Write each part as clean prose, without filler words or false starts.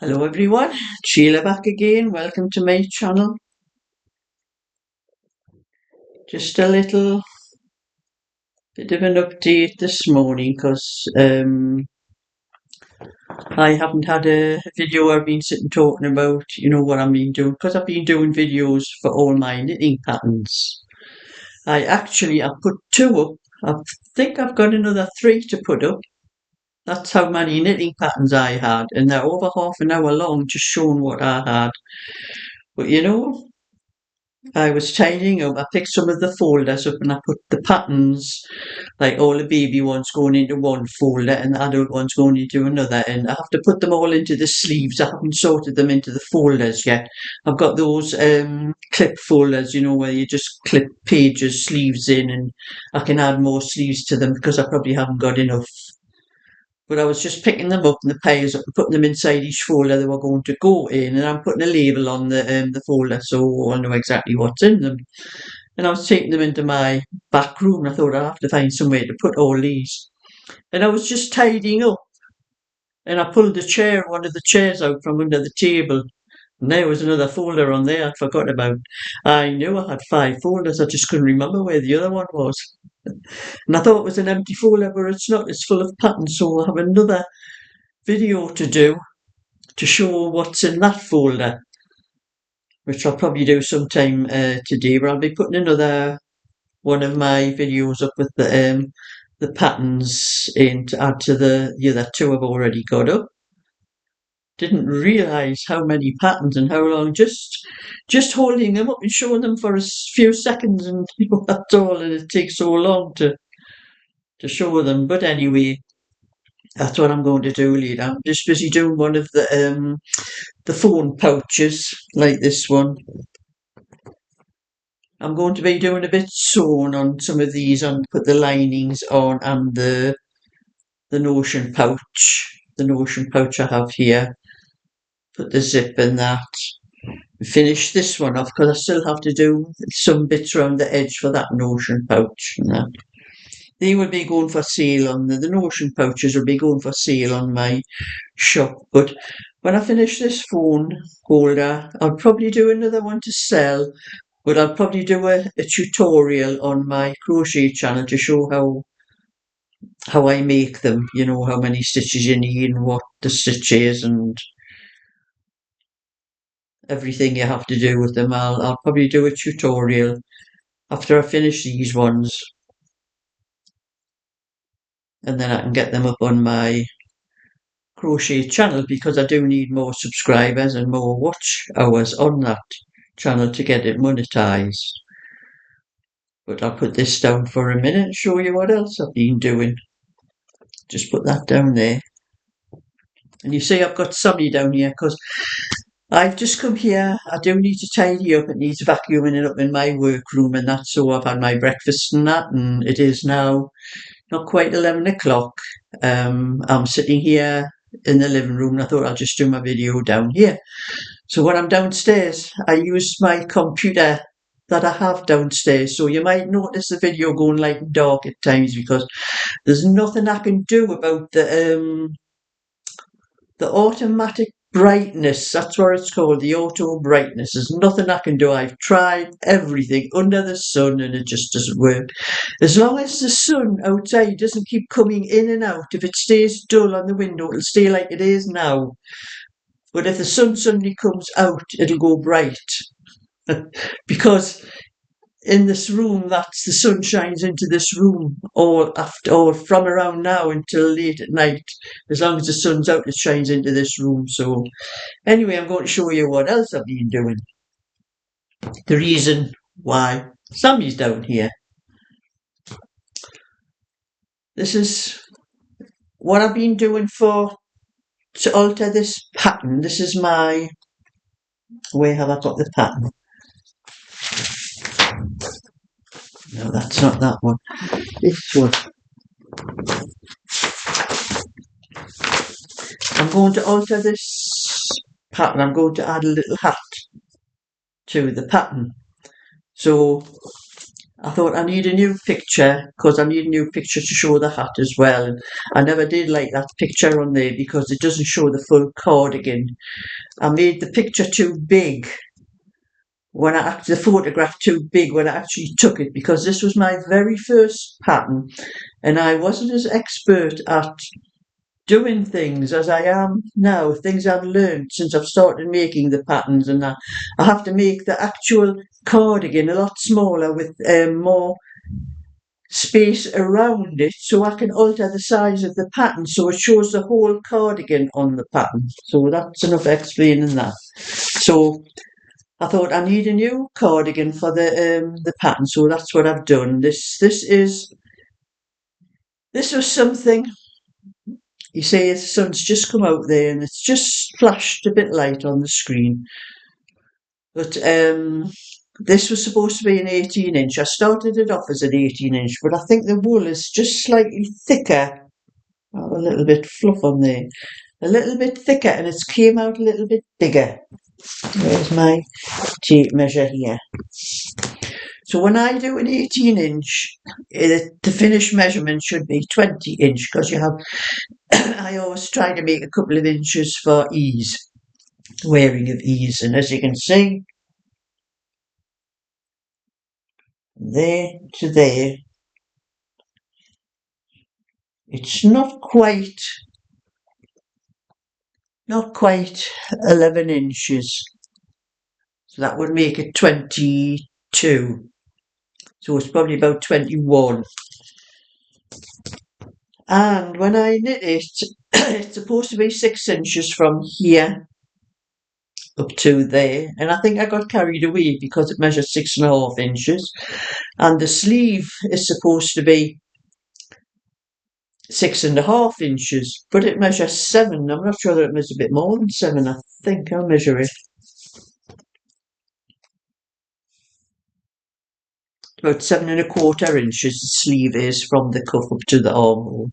Hello everyone, Sheila back again. Welcome to my channel. Just a little bit of an update this morning because I haven't had a video I've been sitting talking about, what I've been doing, because I've been doing videos for all my knitting patterns. I put 2 up. I think I've got another 3 to put up. That's how many knitting patterns I had, and they're over half an hour long, just showing what I had. But I was tidying up. I picked some of the folders up and I put the patterns, like all the baby ones going into one folder and the adult ones going into another. And I have to put them all into the sleeves. I haven't sorted them into the folders yet. I've got those clip folders, where you just clip pages, sleeves in, and I can add more sleeves to them because I probably haven't got enough. But I was just picking them up in the piles up and putting them inside each folder they were going to go in, and I'm putting a label on the folder so I'll know exactly what's in them. And I was taking them into my back room. I thought I'd have to find somewhere to put all these. And I was just tidying up, and I pulled one of the chairs out from under the table. And there was another folder on there I'd forgot about. I knew I had 5 folders, I just couldn't remember where the other one was. And I thought it was an empty folder, but it's not. It's full of patterns, so I have another video to do to show what's in that folder, which I'll probably do sometime today. But I'll be putting another one of my videos up with the patterns in to add to the other 2 I've already got up. Didn't realise how many patterns and how long. Just holding them up and showing them for a few seconds, and that's all, and it takes so long to show them. But anyway, that's what I'm going to do later. I'm just busy doing one of the phone pouches, like this one. I'm going to be doing a bit sewing on some of these and put the linings on, and the notion pouch. The notion pouch I have here. Put the zip in that. Finish this one off because I still have to do some bits around the edge for that notion pouch and that. They will be going for sale on the notion pouches will be going for sale on my shop. But when I finish this phone holder, I'll probably do another one to sell. But I'll probably do a tutorial on my crochet channel to show how I make them. How many stitches you need and what the stitch is and everything you have to do with them. I'll probably do a tutorial after I finish these ones, and then I can get them up on my crochet channel, because I do need more subscribers and more watch hours on that channel to get it monetized. But I'll put this down for a minute and show you what else I've been doing. Just put that down there. And you see I've got Sammy down here because I've just come here. I do need to tidy up. It needs vacuuming it up in my workroom and that. So I've had my breakfast and that, and it is now not quite 11 o'clock. I'm sitting here in the living room and I thought I'll just do my video down here. So when I'm downstairs, I use my computer that I have downstairs. So you might notice the video going light and dark at times because there's nothing I can do about the automatic brightness. That's what it's called, the auto brightness. There's nothing I can do. I've tried everything under the sun and it just doesn't work. As long as the sun outside doesn't keep coming in and out, if it stays dull on the window, it'll stay like it is now. But if the sun suddenly comes out, it'll go bright. Because in this room, that's the sun shines into this room all from around now until late at night. As long as the sun's out, it shines into this room. So anyway, I'm going to show you what else I've been doing. The reason why Sammy's down here. This is what I've been doing to alter this pattern. This is where have I got the pattern? No, that's not that one. This one. I'm going to alter this pattern. I'm going to add a little hat to the pattern. So I thought I need a new picture because I need a new picture to show the hat as well. And I never did like that picture on there because it doesn't show the full cardigan. I made the picture too big when the photograph too big when I actually took it because this was my very first pattern and I wasn't as expert at doing things as I am now, things I've learned since I've started making the patterns and that. I have to make the actual cardigan a lot smaller with more space around it so I can alter the size of the pattern so it shows the whole cardigan on the pattern. So that's enough explaining that. So I thought I need a new cardigan for the pattern, so that's what I've done. This was something. You see, the sun's just come out there, and it's just flashed a bit light on the screen. But this was supposed to be an 18-inch. I started it off as an 18-inch, but I think the wool is just slightly thicker. Oh, a little bit fluff on there. A little bit thicker, and it's came out a little bit bigger. There's my tape measure here. So when I do an 18-inch, the finished measurement should be 20-inch because you have. I always try to make a couple of inches for ease, wearing of ease, and as you can see, there to there, it's not quite 11 inches. So that would make it 22. So it's probably about 21. And when I knit it, it's supposed to be 6 inches from here up to there. And I think I got carried away because it measures 6.5 inches. And the sleeve is supposed to be 6.5 inches, but it measures 7. I'm not sure that it measures a bit more than 7. I think I'll measure it. About 7.25 inches the sleeve is from the cuff up to the armhole.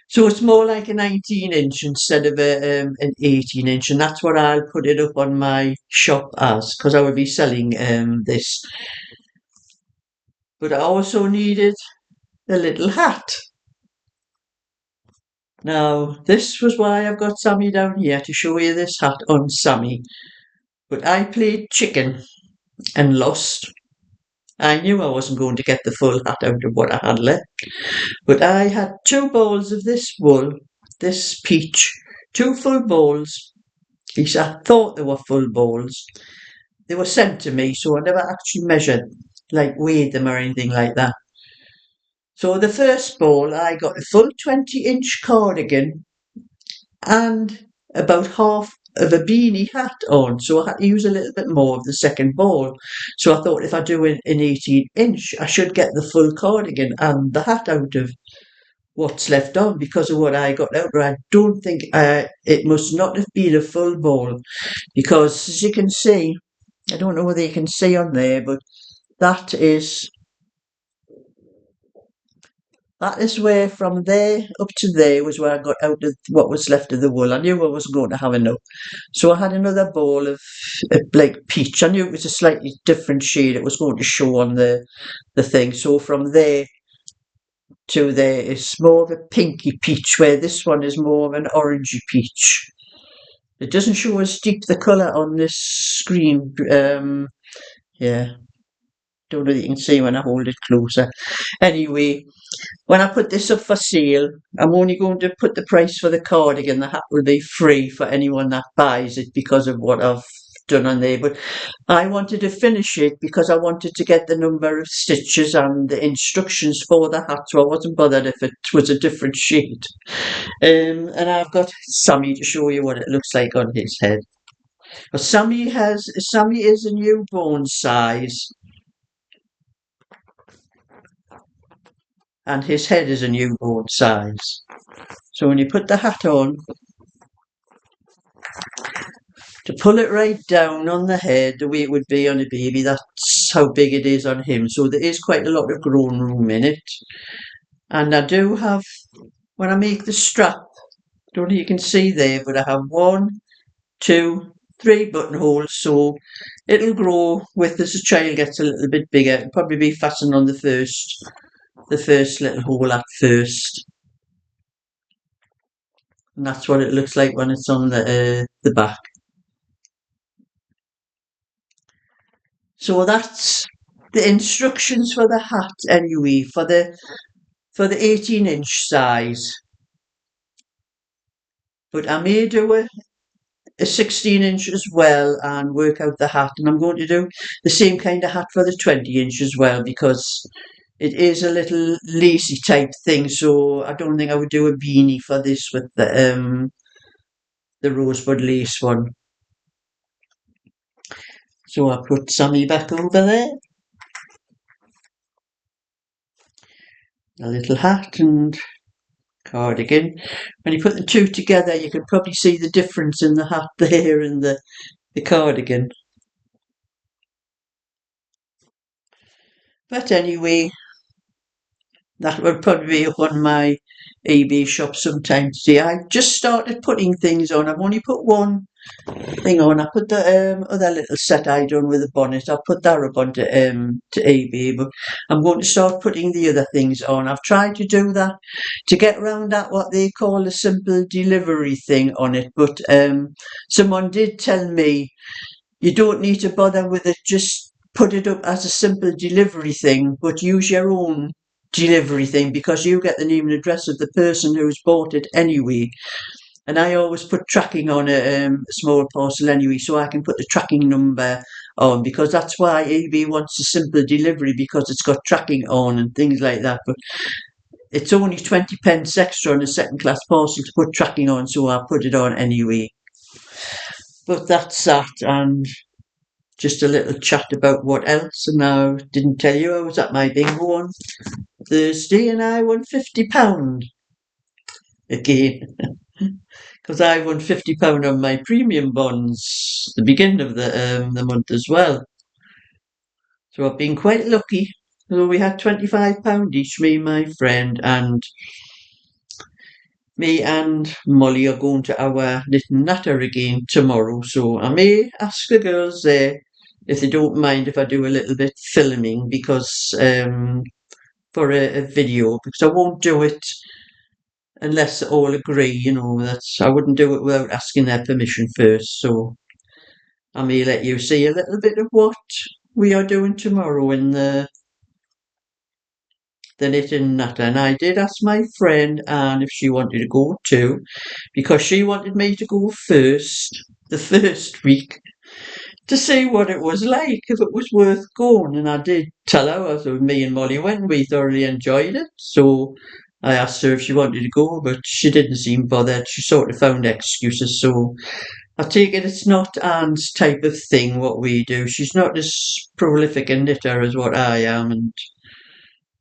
So it's more like a 19-inch instead of an 18-inch, and that's what I'll put it up on my shop as, because I will be selling this. But I also needed a little hat. Now, this was why I've got Sammy down here, to show you this hat on Sammy. But I played chicken and lost. I knew I wasn't going to get the full hat out of what I had left. But I had 2 balls of this wool, this peach, 2 full balls. At least I thought they were full balls. They were sent to me, so I never actually measured, like weighed them or anything like that. So the first ball, I got a full 20-inch cardigan and about half of a beanie hat on. So I had to use a little bit more of the second ball. So I thought if I do an 18-inch, I should get the full cardigan and the hat out of what's left on because of what I got out. I don't think it must not have been a full ball because as you can see, I don't know whether you can see on there, but that is where from there up to there was where I got out of what was left of the wool. I knew I wasn't going to have enough. So I had another ball of like peach. I knew it was a slightly different shade. It was going to show on the thing. So from there to there is more of a pinky peach, where this one is more of an orangey peach. It doesn't show as deep the colour on this screen. Yeah, don't know if you can see when I hold it closer. Anyway, when I put this up for sale, I'm only going to put the price for the cardigan. The hat will be free for anyone that buys it because of what I've done on there. But I wanted to finish it because I wanted to get the number of stitches and the instructions for the hat, so I wasn't bothered if it was a different shade. And I've got Sammy to show you what it looks like on his head. But Sammy is a newborn size, and his head is a newborn size. So when you put the hat on, to pull it right down on the head the way it would be on a baby, that's how big it is on him. So there is quite a lot of growing room in it. And I do have, when I make the strap, don't know if you can see there, but I have 1, 2, 3 buttonholes, so it'll grow with as the child gets a little bit bigger. It'll probably be fastened on the first little hole at first. And that's what it looks like when it's on the back. So that's the instructions for the hat anyway, for the 18-inch size. But I may do a 16-inch as well and work out the hat, and I'm going to do the same kind of hat for the 20-inch as well, because it is a little lacy type thing, so I don't think I would do a beanie for this with the rosebud lace one. So I put Sammy back over there. A little hat and cardigan. When you put the two together, you can probably see the difference in the hat there and the cardigan. But anyway, that will probably be up on my eBay shop sometime today. I just started putting things on. I've only put one thing on. I put the other little set I done with the bonnet. I'll put that up onto to eBay, but I'm going to start putting the other things on. I've tried to do that to get around that what they call a simple delivery thing on it, but someone did tell me you don't need to bother with it. Just put it up as a simple delivery thing, but use your own delivery thing because you get the name and address of the person who's bought it anyway. And I always put tracking on a small parcel anyway, so I can put the tracking number on, because that's why eBay wants a simple delivery, because it's got tracking on and things like that. But it's only 20 pence extra on a second class parcel to put tracking on, so I put it on anyway. But that's that, and just a little chat about what else. And I didn't tell you I was at my bingo on Thursday and I won £50 again. Because I won £50 on my premium bonds the beginning of the month as well. So I've been quite lucky. So we had £25 each, me and my friend, and me and Molly are going to our knitting natter again tomorrow. So I may ask the girls there if they don't mind if I do a little bit filming, because for a video, because I won't do it unless they all agree, I wouldn't do it without asking their permission first. So I may let you see a little bit of what we are doing tomorrow in the knitting natter. And I did ask my friend Anne if she wanted to go too, because she wanted me to go first, the first week, to see what it was like, if it was worth going. And I did tell her, so me and Molly went and we thoroughly enjoyed it. So I asked her if she wanted to go, but she didn't seem bothered. She sort of found excuses. So I take it it's not Anne's type of thing, what we do. She's not as prolific a knitter as what I am, and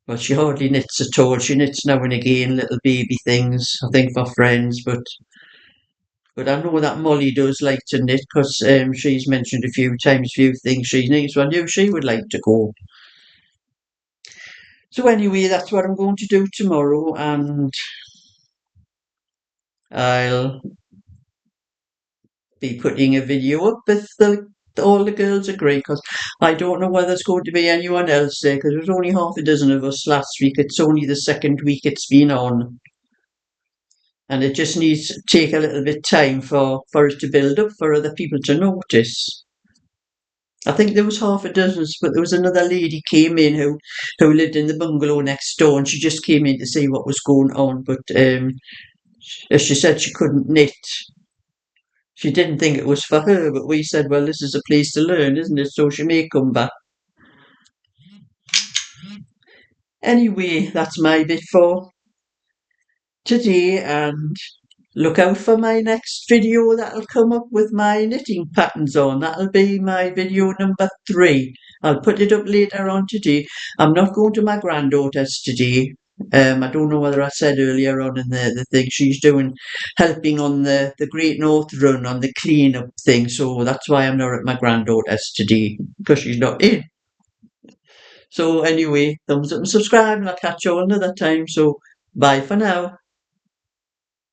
well, she hardly knits at all. She knits now and again, little baby things, I think for friends, but I know that Molly does like to knit, because she's mentioned a few times few things she knits. So I knew she would like to go. So anyway, that's what I'm going to do tomorrow, and I'll be putting a video up if all the girls agree, because I don't know whether there's going to be anyone else there, because there was only half a dozen of us last week. It's only the second week it's been on. And it just needs to take a little bit time for it to build up, for other people to notice. I think there was half a dozen, but there was another lady came in who lived in the bungalow next door, and she just came in to see what was going on. But as she said, she couldn't knit. She didn't think it was for her, but we said, well, this is a place to learn, isn't it? So she may come back. Anyway, that's my bit for today, and look out for my next video that'll come up with my knitting patterns on. That'll be my video number 3. I'll put it up later on today. I'm not going to my granddaughter's today. I don't know whether I said earlier on in the thing, she's helping on the Great North Run on the clean-up thing. So that's why I'm not at my granddaughter's today, because she's not in. So anyway, thumbs up and subscribe, and I'll catch you all another time. So bye for now.